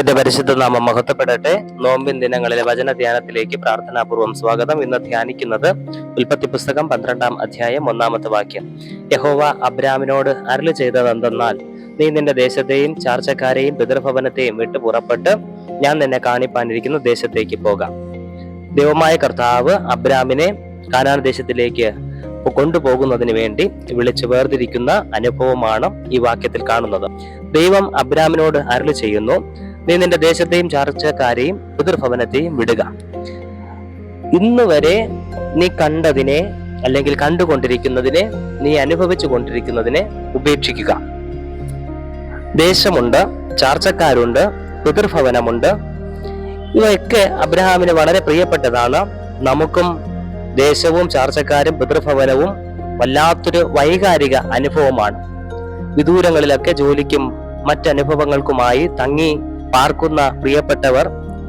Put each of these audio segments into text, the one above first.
ദൈവത്തിന്റെ പരിശുദ്ധ നാമം മഹത്വപ്പെടട്ടെ. നോമ്പിൻ ദിനങ്ങളിലെ വചന ധ്യാനത്തിലേക്ക് പ്രാർത്ഥനാപൂർവ്വം സ്വാഗതം. ഇന്ന് ധ്യാനിക്കുന്നത് ഉൽപ്പത്തി പുസ്തകം 12-ാം അധ്യായം 1-ാമത്തെ വാക്യം. യഹോവ അബ്രാമിനോട് അരുളി ചെയ്തതെന്തെന്നാൽ, നീ നിന്റെ ദേശത്തെയും ചാർച്ചക്കാരെയും പിതൃഭവനത്തെയും വിട്ടു പുറപ്പെട്ട് ഞാൻ നിന്നെ കാണിപ്പാനിരിക്കുന്ന ദേശത്തേക്ക് പോകാം. ദൈവമായ കർത്താവ് അബ്രാമിനെ കാനാൻ ദേശത്തിലേക്ക് കൊണ്ടുപോകുന്നതിന് വേണ്ടി വിളിച്ചു വേർതിരിക്കുന്ന അനുഭവമാണ് ഈ വാക്യത്തിൽ കാണുന്നത്. ദൈവം അബ്രാമിനോട് അരുളി ചെയ്യുന്നു, നീ നിന്റെ ദേശത്തെയും ചാർച്ചക്കാരെയും പിതൃഭവനത്തെയും വിടുക. ഇന്ന് വരെ നീ കണ്ടതിനെ അല്ലെങ്കിൽ കണ്ടുകൊണ്ടിരിക്കുന്നതിനെ, നീ അനുഭവിച്ചു കൊണ്ടിരിക്കുന്നതിനെ ഉപേക്ഷിക്കുക. ദേശമുണ്ട്, ചാർച്ചക്കാരുണ്ട്, പിതൃഭവനമുണ്ട്. ഇവയൊക്കെ അബ്രഹാമിന് വളരെ പ്രിയപ്പെട്ടതാണ്. നമുക്കും ദേശവും ചാർച്ചക്കാരും പിതൃഭവനവും വല്ലാത്തൊരു വൈകാരിക അനുഭവമാണ്. വിദൂരങ്ങളിലൊക്കെ ജോലിക്കും മറ്റനുഭവങ്ങൾക്കുമായി തങ്ങി പാർക്കുന്ന പ്രിയപ്പെട്ടവർ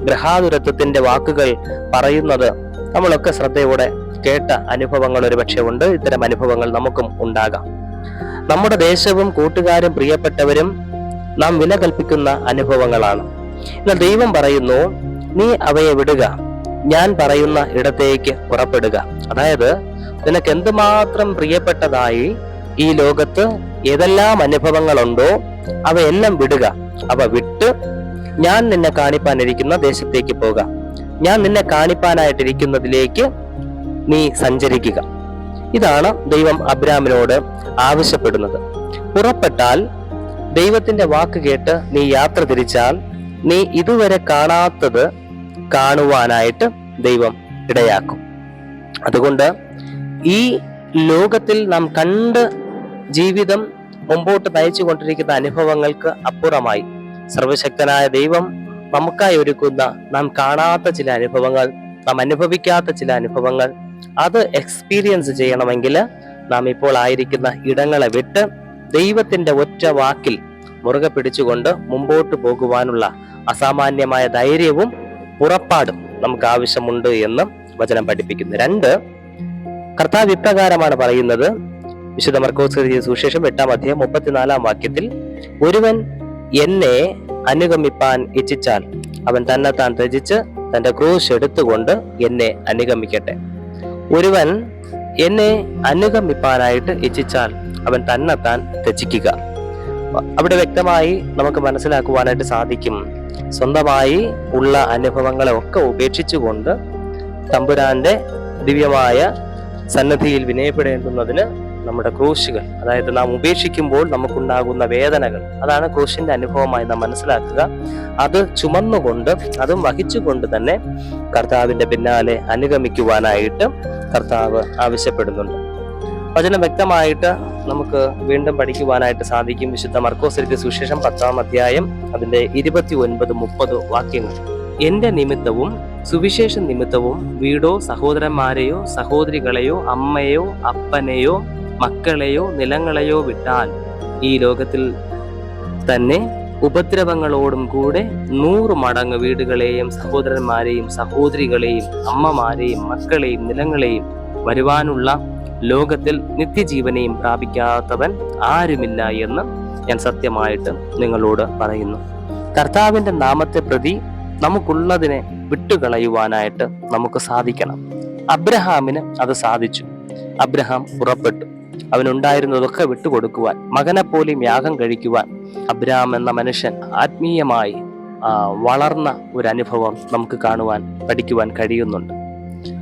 ഗൃഹാതുരത്വത്തിന്റെ വാക്കുകൾ പറയുന്നത് നമ്മളൊക്കെ ശ്രദ്ധയോടെ കേട്ട അനുഭവങ്ങൾ ഒരുപക്ഷെ ഉണ്ട്. ഇത്തരം അനുഭവങ്ങൾ നമുക്കും ഉണ്ടാകാം. നമ്മുടെ ദേശവും കൂട്ടുകാരും പ്രിയപ്പെട്ടവരും നാം വില കൽപ്പിക്കുന്ന അനുഭവങ്ങളാണ്. എന്നാൽ ദൈവം പറയുന്നു, നീ അവയെ വിടുക, ഞാൻ പറയുന്ന ഇടത്തേക്ക് പുറപ്പെടുക. അതായത് നിനക്ക് എന്തുമാത്രം പ്രിയപ്പെട്ടതായി ഈ ലോകത്ത് ഏതെല്ലാം അനുഭവങ്ങളുണ്ടോ അവയെല്ലാം വിടുക. അവ വിട്ട് ഞാൻ നിന്നെ കാണിപ്പാനിരിക്കുന്ന ദേശത്തേക്ക് പോകാം. ഞാൻ നിന്നെ കാണിപ്പാനായിട്ടിരിക്കുന്നതിലേക്ക് നീ സഞ്ചരിക്കുക. ഇതാണ് ദൈവം അബ്രാമിനോട് ആവശ്യപ്പെടുന്നത്. പുറപ്പെട്ടാൽ, ദൈവത്തിന്റെ വാക്ക് കേട്ട് നീ യാത്ര തിരിച്ചാൽ, നീ ഇതുവരെ കാണാത്തത് കാണുവാനായിട്ട് ദൈവം ഇടയാക്കും. അതുകൊണ്ട് ഈ ലോകത്തിൽ നാം കണ്ട് ജീവിതം മുമ്പോട്ട് നയിച്ചു കൊണ്ടിരിക്കുന്ന അനുഭവങ്ങൾക്ക് അപ്പുറമായി സർവശക്തനായ ദൈവം നമുക്കായി ഒരുക്കുന്ന നാം കാണാത്ത ചില അനുഭവങ്ങൾ, നാം അനുഭവിക്കാത്ത ചില അനുഭവങ്ങൾ, അത് എക്സ്പീരിയൻസ് ചെയ്യണമെങ്കിൽ നാം ഇപ്പോൾ ആയിരിക്കുന്ന ഇടങ്ങളെ വിട്ട് ദൈവത്തിന്റെ ഒറ്റ വാക്കിൽ മുറുകെ പിടിച്ചുകൊണ്ട് മുമ്പോട്ട് പോകുവാനുള്ള അസാമാന്യമായ ധൈര്യവും പുറപ്പാടും നമുക്ക് ആവശ്യമുണ്ട് എന്ന് വചനം പഠിപ്പിക്കുന്നു. 2, കർത്താവ് ഇപ്രകാരമാണ് പറയുന്നത്. വിശുദ്ധ മർക്കോസ് എഴുതിയ സുവിശേഷം 8-ാം അധ്യായം 34-ാം വാക്യത്തിൽ, ഒരുവൻ എന്നെ അനുഗമിപ്പാൻ ഇച്ഛിച്ചാൽ അവൻ തന്നെത്താൻ ത്യജിച്ച് തന്റെ ക്രൂശ് എടുത്തുകൊണ്ട് എന്നെ അനുഗമിക്കട്ടെ. ഒരുവൻ എന്നെ അനുഗമിപ്പാനായിട്ട് ഇച്ഛിച്ചാൽ അവൻ തന്നെത്താൻ ത്യജിക്കുക. അവിടെ വ്യക്തമായി നമുക്ക് മനസ്സിലാക്കുവാനായിട്ട് സാധിക്കും, സ്വന്തമായി ഉള്ള അനുഭവങ്ങളെ ഒക്കെ ഉപേക്ഷിച്ചുകൊണ്ട് തമ്പുരാന്റെ ദിവ്യമായ സന്നിധിയിൽ വിനയപ്പെടേണ്ടുന്നതിന് നമ്മുടെ ക്രൂശുകൾ, അതായത് നാം ഉപേക്ഷിക്കുമ്പോൾ നമുക്കുണ്ടാകുന്ന വേദനകൾ, അതാണ് ക്രൂശിന്റെ അനുഭവമായി നാം മനസ്സിലാക്കുക. അത് ചുമന്നുകൊണ്ട്, അതും വഹിച്ചുകൊണ്ട് തന്നെ കർത്താവിന്റെ പിന്നാലെ അനുഗമിക്കുവാനായിട്ട് കർത്താവ് ആവശ്യപ്പെടുന്നുണ്ട്. വചനം വ്യക്തമായിട്ട് നമുക്ക് വീണ്ടും പഠിക്കുവാനായിട്ട് സാധിക്കും. വിശുദ്ധ മർക്കോസ് എഴുതിയ സുവിശേഷം 10-ാം അധ്യായം അതിന്റെ 29-30 വാക്യങ്ങൾ. എന്റെ നിമിത്തവും സുവിശേഷ നിമിത്തവും വീടോ സഹോദരന്മാരെയോ സഹോദരികളെയോ അമ്മയോ അപ്പനെയോ മക്കളെയോ നിലങ്ങളെയോ വിട്ടാൽ ഈ ലോകത്തിൽ തന്നെ ഉപദ്രവങ്ങളോടും കൂടെ 100 മടങ്ങ് വീടുകളെയും സഹോദരന്മാരെയും സഹോദരികളെയും അമ്മമാരെയും മക്കളെയും നിലങ്ങളെയും വരുവാനുള്ള ലോകത്തിൽ നിത്യജീവനെയും പ്രാപിക്കാത്തവൻ ആരുമില്ല എന്ന് ഞാൻ സത്യമായിട്ട് നിങ്ങളോട് പറയുന്നു. കർത്താവിന്റെ നാമത്തെ പ്രതി നമുക്കുള്ളതിനെ വിട്ടുകളയുവാനായിട്ട് നമുക്ക് സാധിക്കണം. അബ്രഹാമിന് അത് സാധിച്ചു. അബ്രഹാം പുറപ്പെട്ടു. അവനുണ്ടായിരുന്നതൊക്കെ വിട്ടുകൊടുക്കുവാൻ, മകനെ പോലെയും യാഗം കഴിക്കുവാൻ അബ്രഹാം എന്ന മനുഷ്യൻ ആത്മീയമായി വളർന്ന ഒരു അനുഭവം നമുക്ക് കാണുവാൻ, പഠിക്കുവാൻ കഴിയുന്നുണ്ട്.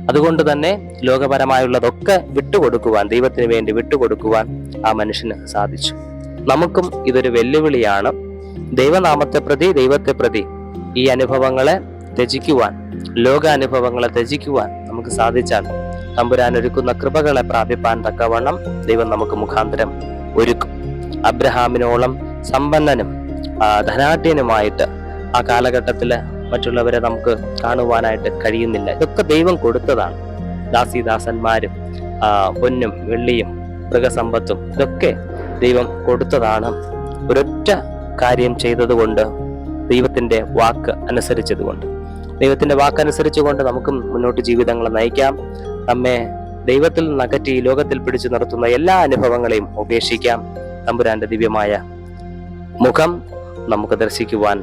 അതുകൊണ്ട് തന്നെ ലോകപരമായുള്ളതൊക്കെ വിട്ടുകൊടുക്കുവാൻ, ദൈവത്തിന് വേണ്ടി വിട്ടുകൊടുക്കുവാൻ ആ മനുഷ്യന് സാധിച്ചു. നമുക്കും ഇതൊരു വെല്ലുവിളിയാണ്. ദൈവനാമത്തെ പ്രതി, ദൈവത്തെ പ്രതി ഈ അനുഭവങ്ങളെ ത്യജിക്കുവാൻ, ലോകാനുഭവങ്ങളെ ത്യജിക്കുവാൻ നമുക്ക് സാധിച്ചാൽ തമ്പുരാൻ ഒരുക്കുന്ന കൃപകളെ പ്രാപിപ്പാൻ തക്കവണ്ണം ദൈവം നമുക്ക് മുഖാന്തരം ഒരുക്കും. അബ്രഹാമിനോളം സമ്പന്നനും ധനാഢ്യനുമായിട്ട് ആ കാലഘട്ടത്തില് മറ്റുള്ളവരെ നമുക്ക് കാണുവാനായിട്ട് കഴിയുന്നില്ല. ഇതൊക്കെ ദൈവം കൊടുത്തതാണ്. ദാസീദാസന്മാരും പൊന്നും വെള്ളിയും മൃഗസമ്പത്തും ഇതൊക്കെ ദൈവം കൊടുത്തതാണ്. ഒരൊറ്റ കാര്യം ചെയ്തതുകൊണ്ട്, ദൈവത്തിന്റെ വാക്ക് അനുസരിച്ചതുകൊണ്ട്, ദൈവത്തിന്റെ വാക്കനുസരിച്ചുകൊണ്ട് നമുക്കും മുന്നോട്ട് ജീവിതങ്ങളെ നയിക്കാം. നമ്മെ ദൈവത്തിൽ നിന്നകറ്റി ഈ ലോകത്തിൽ പിടിച്ചു നിർത്തുന്ന എല്ലാ അനുഭവങ്ങളെയും ഉപേക്ഷിക്കാം. തമ്പുരാന്റെ ദിവ്യമായ മുഖം നമുക്ക് ദർശിക്കുവാൻ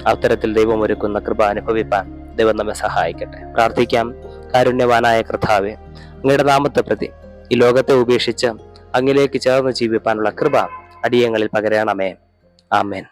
അത്തരത്തിൽ ദൈവം ഒരുക്കുന്ന കൃപ അനുഭവിപ്പാൻ ദൈവം നമ്മെ സഹായിക്കട്ടെ. പ്രാർത്ഥിക്കാം. കാരുണ്യവാനായ കർത്താവേ, അങ്ങയുടെ നാമത്തെ പ്രതി ഈ ലോകത്തെ ഉപേക്ഷിച്ച് അങ്ങിലേക്ക് ചേർന്ന് ജീവിപ്പാനുള്ള കൃപ അടിയങ്ങളിൽ പകരണമേ. ആമേൻ.